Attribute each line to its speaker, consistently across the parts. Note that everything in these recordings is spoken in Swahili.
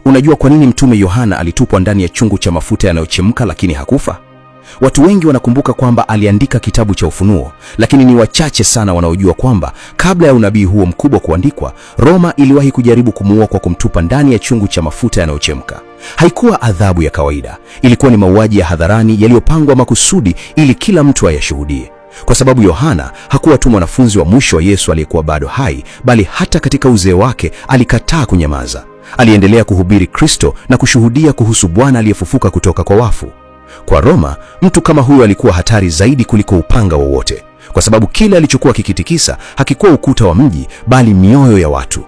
Speaker 1: Unajua kwa nini Mtume Yohana alitupwa ndani ya chungu cha mafuta yanayochemka lakini hakufa? Watu wengi wanakumbuka kwamba aliandika kitabu cha Ufunuo, lakini ni wachache sana wanaojua kwamba kabla ya unabii huo mkubwa kuandikwa, Roma iliwahi kujaribu kumuua kwa kumtupa ndani ya chungu cha mafuta yanayochemka. Haikuwa adhabu ya kawaida, ilikuwa ni mauaji ya hadharani yaliyopangwa makusudi ili kila mtu ayashuhudie. Kwa sababu Yohana hakuwa tu mwanafunzi wa mwisho wa Yesu aliyekuwa bado hai, bali hata katika uzee wake alikataa kunyamaza. Aliendelea kuhubiri Kristo na kushuhudia kuhusu Bwana aliyefufuka kutoka kwa wafu. Kwa Roma, mtu kama huyo alikuwa hatari zaidi kuliko upanga wowote, kwa sababu kile alichokuwa kikitikisa hakikuwa ukuta wa mji, bali mioyo ya watu.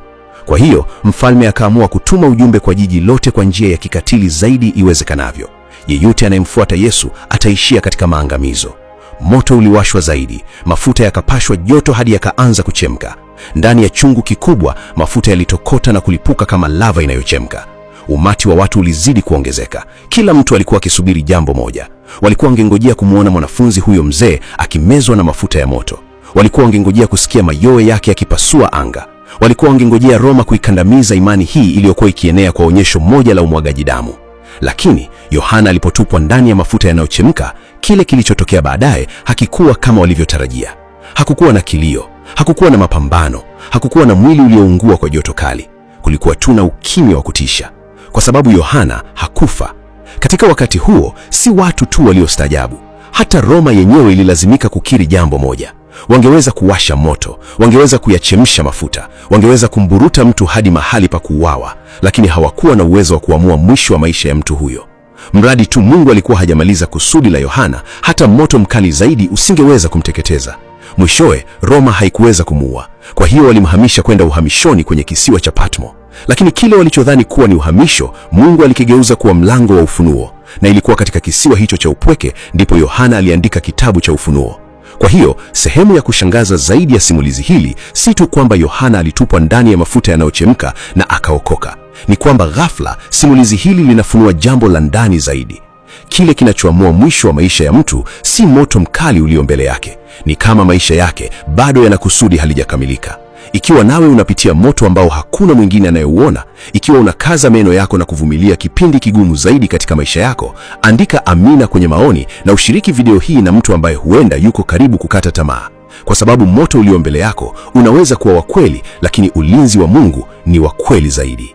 Speaker 1: Kwa hiyo mfalme akaamua kutuma ujumbe kwa jiji lote kwa njia ya kikatili zaidi iwezekanavyo. Yeyote anayemfuata Yesu ataishia katika maangamizo. Moto uliwashwa zaidi, mafuta yakapashwa joto hadi yakaanza kuchemka. Ndani ya chungu kikubwa, mafuta yalitokota na kulipuka kama lava inayochemka. Umati wa watu ulizidi kuongezeka. Kila mtu alikuwa akisubiri jambo moja. Walikuwa wangengojea kumwona mwanafunzi huyo mzee akimezwa na mafuta ya moto. Walikuwa wangengojea kusikia mayowe yake yakipasua anga. Walikuwa wangengojea Roma kuikandamiza imani hii iliyokuwa ikienea kwa onyesho moja la umwagaji damu. Lakini Yohana alipotupwa ndani ya mafuta yanayochemka, kile kilichotokea baadaye hakikuwa kama walivyotarajia. Hakukuwa na kilio, hakukuwa na mapambano, hakukuwa na mwili ulioungua kwa joto kali. Kulikuwa tu na ukimya wa kutisha, kwa sababu Yohana hakufa. Katika wakati huo, si watu tu waliostaajabu, hata Roma yenyewe ililazimika kukiri jambo moja. Wangeweza kuwasha moto, wangeweza kuyachemsha mafuta, wangeweza kumburuta mtu hadi mahali pa kuuawa, lakini hawakuwa na uwezo wa kuamua mwisho wa maisha ya mtu huyo. Mradi tu Mungu alikuwa hajamaliza kusudi la Yohana, hata moto mkali zaidi usingeweza kumteketeza. Mwishowe, Roma haikuweza kumuua. Kwa hiyo walimhamisha kwenda uhamishoni kwenye kisiwa cha Patmo. Lakini kile walichodhani kuwa ni uhamisho, Mungu alikigeuza kuwa mlango wa ufunuo. Na ilikuwa katika kisiwa hicho cha upweke ndipo Yohana aliandika kitabu cha Ufunuo. Kwa hiyo, sehemu ya kushangaza zaidi ya simulizi hili si tu kwamba Yohana alitupwa ndani ya mafuta yanayochemka na akaokoka. Ni kwamba ghafla simulizi hili linafunua jambo la ndani zaidi. Kile kinachoamua mwisho wa maisha ya mtu si moto mkali ulio mbele yake. Ni kama maisha yake bado yana kusudi halijakamilika. Ikiwa nawe unapitia moto ambao hakuna mwingine anayeuona, ikiwa unakaza meno yako na kuvumilia kipindi kigumu zaidi katika maisha yako, andika amina kwenye maoni na ushiriki video hii na mtu ambaye huenda yuko karibu kukata tamaa. Kwa sababu moto ulio mbele yako unaweza kuwa wa kweli, lakini ulinzi wa Mungu ni wa kweli zaidi.